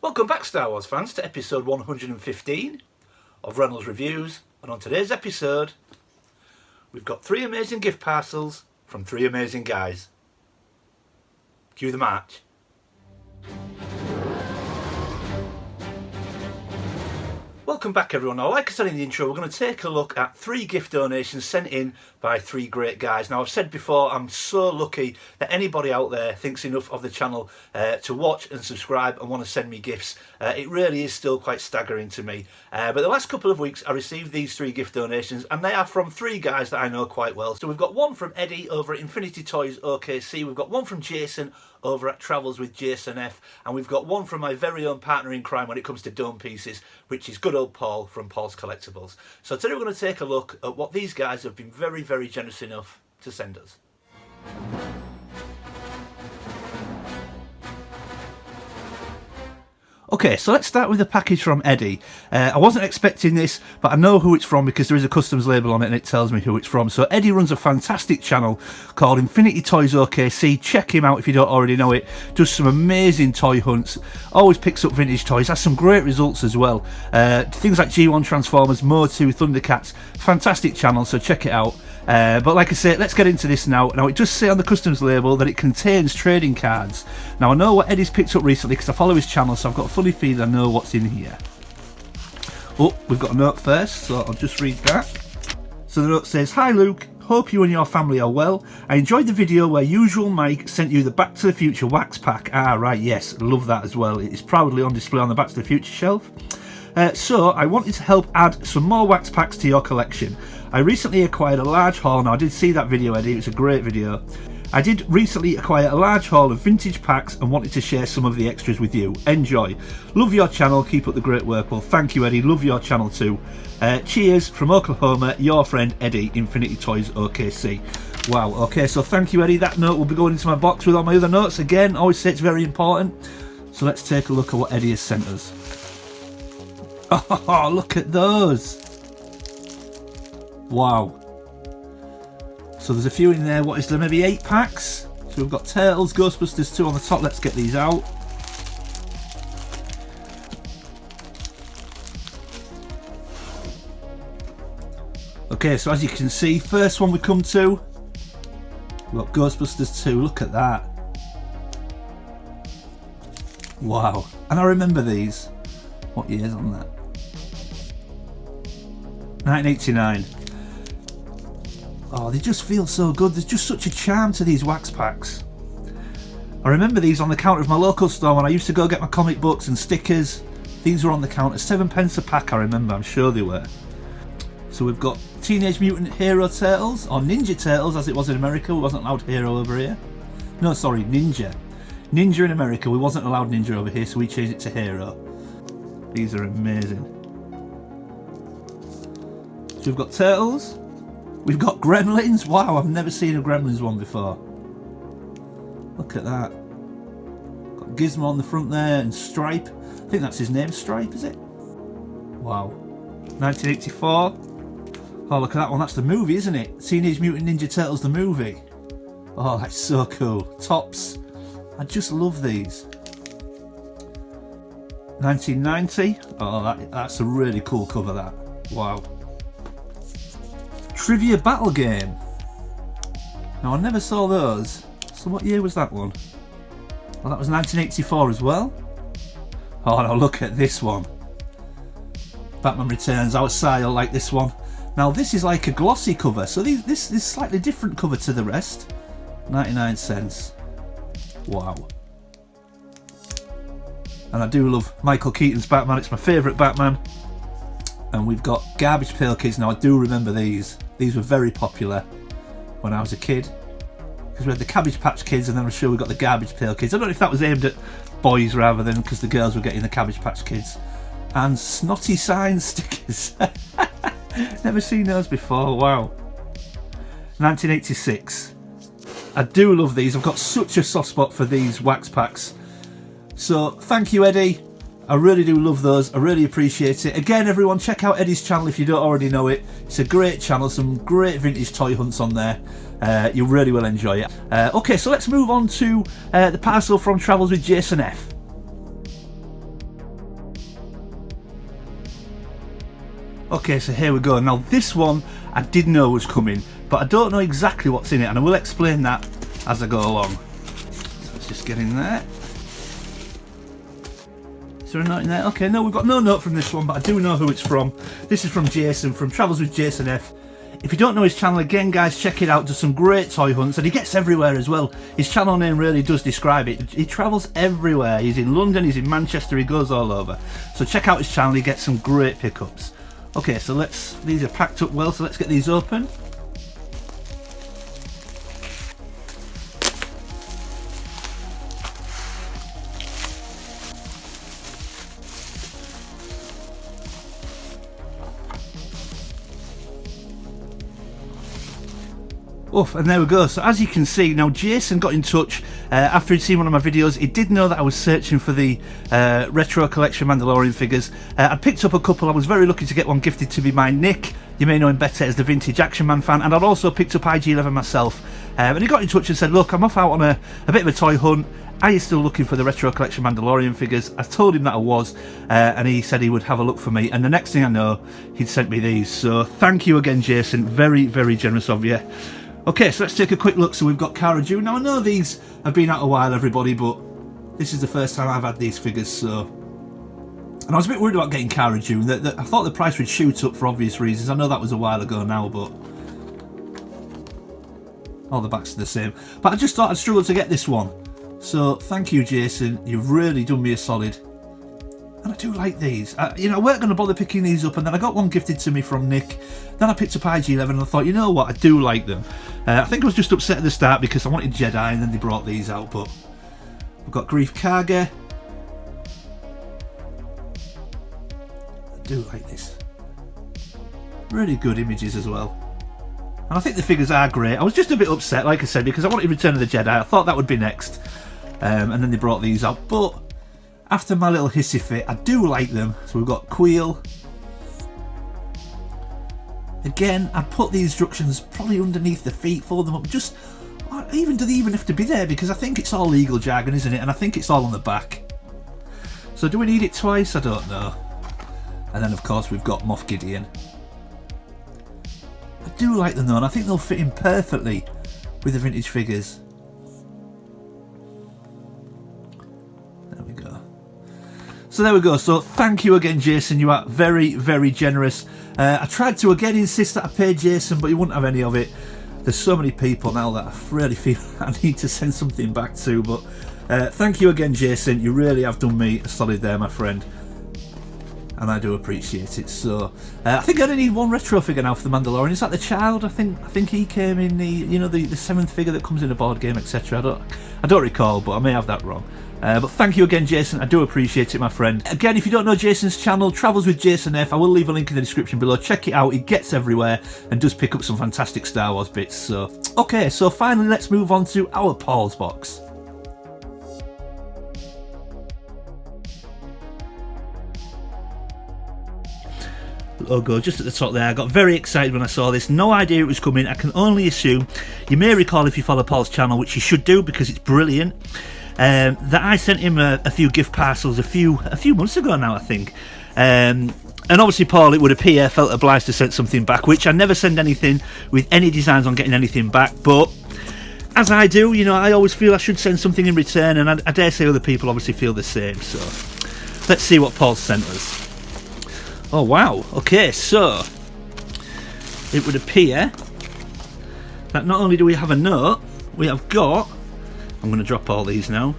Welcome back, Star Wars fans, to episode 115 of Reynolds Reviews. And on today's episode, we've got 3 amazing gift parcels from 3 amazing guys. Cue the march. Welcome back, everyone. Now, like I said in the intro, we're going to take a look at 3 gift donations sent in by 3 great guys. Now, I've said before, I'm so lucky that anybody out there thinks enough of the channel to watch and subscribe and want to send me gifts. It really is still quite staggering to me. But the last couple of weeks, I received these 3 gift donations, and they are from 3 guys that I know quite well. So we've got one from Eddie over at Infinity Toyz OKC. We've got one from Jason over at Travels with Jason F, and we've got one from my very own partner in crime when it comes to dome pieces, which is good old Paul from Paul's Collectibles. So today we're going to take a look at what these guys have been very, very generous enough to send us. Okay, so let's start with the package from Eddie. I wasn't expecting this, but I know who it's from because there is a customs label on it and it tells me who it's from. So Eddie runs a fantastic channel called Infinity Toyz OKC. Check him out if you don't already know it. Does some amazing toy hunts. Always picks up vintage toys. Has some great results as well. Things like G1 Transformers, Mo2, Thundercats. Fantastic channel, so check it out. But like I say, let's get into this now. Now, it does say on the customs label that it contains trading cards. Now, I know what Eddie's picked up recently because I follow his channel, so I've got a funny feeling I know what's in here. Oh, we've got a note first, so I'll just read that. So the note says, "Hi Luke, hope you and your family are well. I enjoyed the video where Usual Mike sent you the Back to the Future wax pack." Ah, right, yes, love that as well. It is proudly on display on the Back to the Future shelf. So I wanted to help add some more wax packs to your collection. I recently acquired a large haul. Now, I did see that video, Eddie. It was a great video. I did recently acquire a large haul of vintage packs and wanted to share some of the extras with you. Enjoy. Love your channel. Keep up the great work. Well, thank you, Eddie. Love your channel too. Cheers from Oklahoma. Your friend, Eddie, Infinity Toyz OKC. Wow. Okay, so thank you, Eddie. That note will be going into my box with all my other notes. Again, always say it's very important. So let's take a look at what Eddie has sent us. Oh, look at those. Wow. So there's a few in there. What is there? Maybe 8 packs. So we've got Turtles, Ghostbusters 2 on the top. Let's get these out. Okay, so as you can see, first one we come to, we've got Ghostbusters 2. Look at that. Wow. And I remember these. What year's on that? 1989. Oh, they just feel so good. There's just such a charm to these wax packs. I remember these on the counter of my local store when I used to go get my comic books and stickers. These were on the counter, 7p a pack, I remember, I'm sure they were. So we've got Teenage Mutant Hero Turtles, or Ninja Turtles as it was in America. We wasn't allowed Hero over here. No, sorry, Ninja. Ninja in America, we wasn't allowed Ninja over here, so we changed it to Hero. These are amazing. So we've got Turtles. We've got Gremlins. Wow, I've never seen a Gremlins one before. Look at that. Got Gizmo on the front there and Stripe. I think that's his name, Stripe, is it? Wow. 1984. Oh, look at that one. That's the movie, isn't it? Teenage Mutant Ninja Turtles, the movie. Oh, that's so cool. Tops. I just love these. 1990. Oh, that's a really cool cover, that. Wow. Trivia Battle Game. Now, I never saw those. So what year was that one? Well, that was 1984 as well. Oh, now look at this one. Batman Returns. Outside, I like this one. Now, this is like a glossy cover. So this is slightly different cover to the rest. 99 cents. Wow. And I do love Michael Keaton's Batman. It's my favourite Batman. And we've got Garbage Pail Kids. Now, I do remember these. These were very popular when I was a kid. Because we had the Cabbage Patch Kids, and then I'm sure we got the Garbage Pail Kids. I don't know if that was aimed at boys rather than because the girls were getting the Cabbage Patch Kids. And Snotty Sign stickers. Never seen those before. Wow. 1986. I do love these. I've got such a soft spot for these wax packs. So thank you, Eddie. I really do love those. I really appreciate it. Again, everyone, check out Eddie's channel if you don't already know it. It's a great channel, some great vintage toy hunts on there. You really will enjoy it. Okay, so let's move on to the parcel from Travels with Jason F. Okay, so here we go. Now this one I did know was coming, but I don't know exactly what's in it, and I will explain that as I go along. So let's just get in there. Is there a note in there? Okay, no, we've got no note from this one, but I do know who it's from. This is from Jason, from Travels with Jason F. If you don't know his channel, again guys, check it out. Does some great toy hunts, and he gets everywhere as well. His channel name really does describe it. He travels everywhere. He's in London, he's in Manchester, he goes all over. So check out his channel, he gets some great pickups. Okay, so these are packed up well, so let's get these open. Oof, and there we go. So as you can see, now Jason got in touch after he'd seen one of my videos. He did know that I was searching for the retro collection Mandalorian figures. I picked up a couple. I was very lucky to get one gifted to me by Nick. You may know him better as the Vintage Action Man fan. And I'd also picked up IG11 myself. And he got in touch and said, look, I'm off out on a bit of a toy hunt. Are you still looking for the retro collection Mandalorian figures? I told him that I was, and he said he would have a look for me. And the next thing I know, he'd sent me these. So thank you again, Jason. Very, very generous of you. Okay, so let's take a quick look. So we've got Cara Dune. Now I know these have been out a while, everybody, but this is the first time I've had these figures, so... And I was a bit worried about getting Cara Dune. I thought the price would shoot up for obvious reasons. I know that was a while ago now, but... all the backs are the same. But I just thought I'd struggle to get this one. So, thank you, Jason. You've really done me a solid. And I do like these. You know, I weren't going to bother picking these up, and then I got one gifted to me from Nick. Then I picked up IG11 and I thought, you know what, I do like them. I think I was just upset at the start because I wanted Jedi, and then they brought these out, but we've got Grief Karga. I do like this. Really good images as well. And I think the figures are great. I was just a bit upset, like I said, because I wanted Return of the Jedi. I thought that would be next. And then they brought these out. But after my little hissy fit, I do like them. So we've got Queel. Again, I'd put the instructions probably underneath the feet, fold them up. Just, do they even have to be there? Because I think it's all legal jargon, isn't it? And I think it's all on the back. So do we need it twice? I don't know. And then, of course, we've got Moff Gideon. I do like them though, and I think they'll fit in perfectly with the vintage figures. There we go. So there we go. So thank you again, Jason. You are very, very generous. I tried to again insist that I paid Jason, but he wouldn't have any of it. There's so many people now that I really feel I need to send something back to. But thank you again, Jason. You really have done me a solid there, my friend. And I do appreciate it. So I think I only need one retro figure now for the Mandalorian. Is that the child? I think he came in the, you know, the 7th figure that comes in a board game, etc. I don't recall, but I may have that wrong. But thank you again, Jason. I do appreciate it, my friend. Again, if you don't know Jason's channel, Travels with Jason F, I will leave a link in the description below. Check it out. He gets everywhere and does pick up some fantastic Star Wars bits. So okay, so finally let's move on to our Paul's box. Logo just at the top there. I got very excited when I saw this. No idea it was coming. I can only assume, you may recall if you follow Paul's channel, which you should do because it's brilliant, that I sent him a few gift parcels a few months ago now, I think. And obviously Paul, it would appear, felt obliged to send something back, which I never send anything with any designs on getting anything back, but as I do, you know, I always feel I should send something in return, and I dare say other people obviously feel the same. So let's see what Paul sent us. Oh wow, okay, so it would appear that not only do we have a note, we have got, I'm going to drop all these now,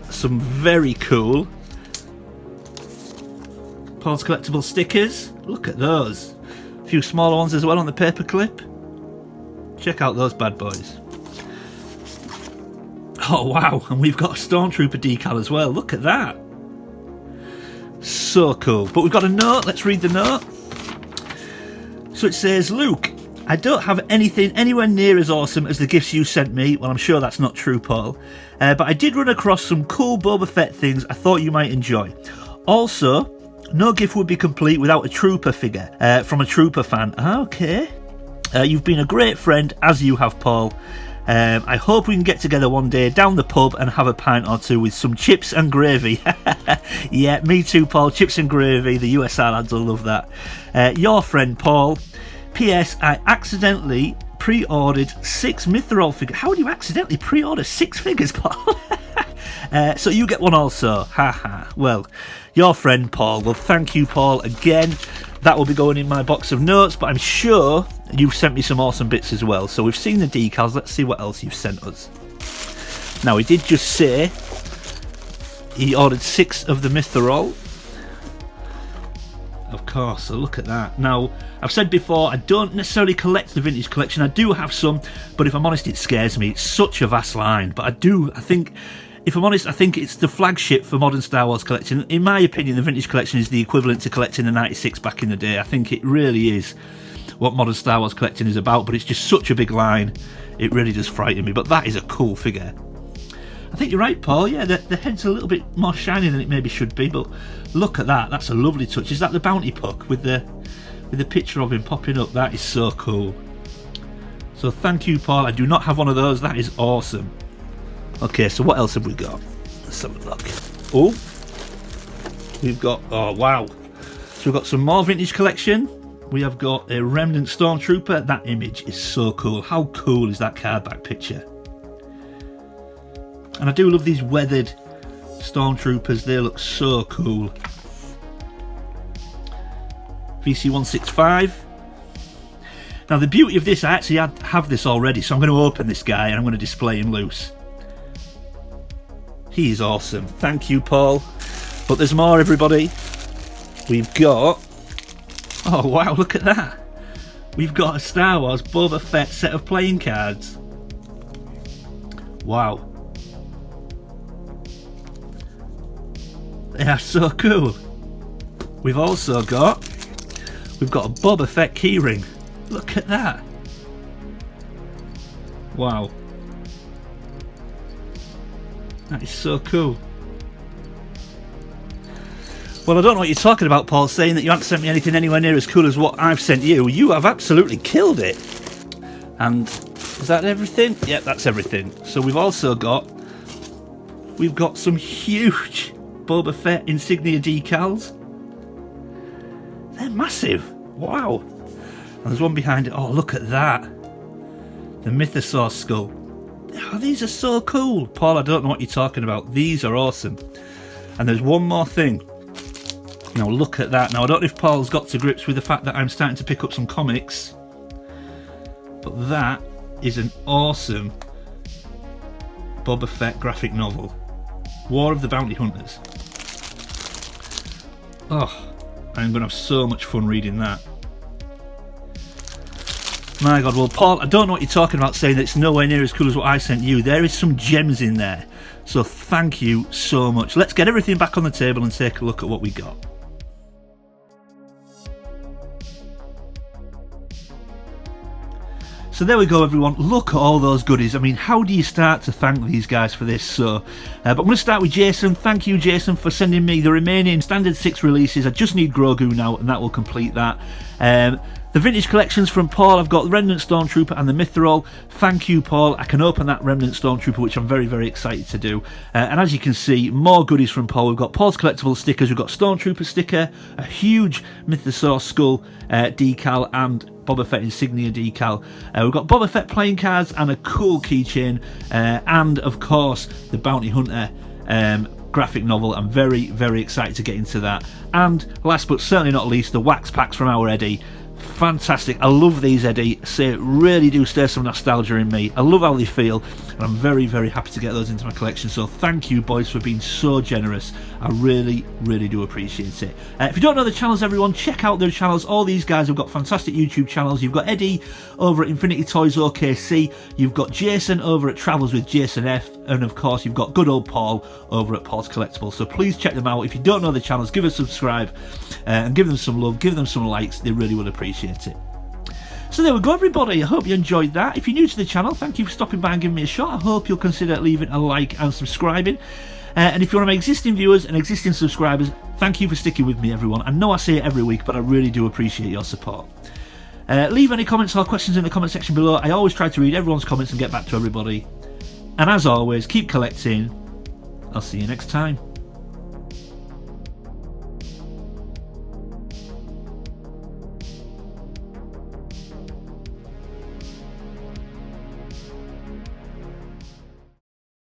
some very cool Paul's Collectibles stickers. Look at those. A few smaller ones as well on the paper clip. Check out those bad boys. Oh wow, and we've got a Stormtrooper decal as well. Look at that. So cool. But we've got a note. Let's read the note. So it says, Luke, I don't have anything anywhere near as awesome as the gifts you sent me. Well, I'm sure that's not true, Paul. But I did run across some cool Boba Fett things I thought you might enjoy. Also, no gift would be complete without a Trooper figure from a Trooper fan. Okay. You've been a great friend, as you have, Paul. I hope we can get together one day down the pub and have a pint or two with some chips and gravy. Yeah, me too, Paul. Chips and gravy. The USR lads will love that. Your friend, Paul. P.S. I accidentally pre-ordered 6 Mithril figures. How do you accidentally pre-order 6 figures, Paul? So you get one also. Haha. Well, your friend, Paul. Well, thank you, Paul, again. That will be going in my box of notes, but I'm sure you've sent me some awesome bits as well. So we've seen the decals. Let's see what else you've sent us. Now, he did just say he ordered 6 of the Mithril. Of course, so look at that. Now, I've said before, I don't necessarily collect the vintage collection. I do have some, but if I'm honest, it scares me. It's such a vast line. But I think, if I'm honest, I think it's the flagship for modern Star Wars collection. In my opinion, the vintage collection is the equivalent to collecting the 96 back in the day. I think it really is what modern Star Wars collecting is about, but it's just such a big line. It really does frighten me, but that is a cool figure. I think you're right, Paul. Yeah, the head's a little bit more shiny than it maybe should be, but look at that. That's a lovely touch. Is that the bounty puck with the picture of him popping up? That is so cool. So thank you, Paul. I do not have one of those. That is awesome. Okay, so what else have we got? Let's have a look. Oh, we've got, oh wow. So we've got some more vintage collection. We have got a Remnant Stormtrooper. That image is so cool. How cool is that card back picture? And I do love these weathered Stormtroopers. They look so cool. VC165. Now the beauty of this, I actually have this already, so I'm going to open this guy and I'm going to display him loose. He is awesome. Thank you, Paul. But there's more, everybody. We've got... Oh, wow, look at that. We've got a Star Wars Boba Fett set of playing cards. Wow. They are so cool. We've also got... We've got a Boba Fett keyring. Look at that. Wow. That is so cool. Well, I don't know what you're talking about, Paul, saying that you haven't sent me anything anywhere near as cool as what I've sent you. You have absolutely killed it. And is that everything? Yeah, that's everything. So we've also got... We've got some huge Boba Fett insignia decals. They're massive. Wow. And there's one behind it. Oh, look at that. The Mythosaur skull. Oh, these are so cool. Paul, I don't know what you're talking about. These are awesome. And there's one more thing. Now look at that. Now I don't know if Paul's got to grips with the fact that I'm starting to pick up some comics. But that is an awesome Boba Fett graphic novel. War of the Bounty Hunters. Oh, I'm going to have so much fun reading that. My God, well, Paul, I don't know what you're talking about saying that it's nowhere near as cool as what I sent you. There is some gems in there. So thank you so much. Let's get everything back on the table and take a look at what we got. So there we go, everyone. Look at all those goodies. I mean, how do you start to thank these guys for this? So, but I'm going to start with Jason. Thank you, Jason, for sending me the remaining Standard 6 releases. I just need Grogu now, and that will complete that. The vintage collections from Paul, I've got the Remnant Stormtrooper and the Mithril. Thank you, Paul. I can open that Remnant Stormtrooper, which I'm very, very excited to do. And as you can see, more goodies from Paul. We've got Paul's Collectibles stickers. We've got Stormtrooper sticker, a huge Mythosaur skull decal, and Boba Fett insignia decal. We've got Boba Fett playing cards and a cool keychain. And, of course, the Bounty Hunter graphic novel. I'm very, very excited to get into that. And last but certainly not least, the wax packs from our Eddie. Fantastic. I love these, Eddie. Say, really do stir some nostalgia in me. I love how they feel, and I'm very, very happy to get those into my collection. So thank you, boys, for being so generous. I really, really do appreciate it. If you don't know the channels, everyone, check out their channels. All these guys have got fantastic YouTube channels. You've got Eddie over at Infinity Toys OKC. You've got Jason over at Travels with Jason F. And, of course, you've got good old Paul over at Paul's Collectibles. So please check them out. If you don't know the channels, give us a subscribe and give them some love. Give them some likes. They really would appreciate it. So there we go, everybody. I hope you enjoyed that. If you're new to the channel, thank you for stopping by and giving me a shot. I hope you'll consider leaving a like and subscribing. And if you're one of my existing viewers and existing subscribers, thank you for sticking with me, everyone. I know I say it every week, but I really do appreciate your support. Leave any comments or questions in the comment section below. I always try to read everyone's comments and get back to everybody. And as always, keep collecting. I'll see you next time.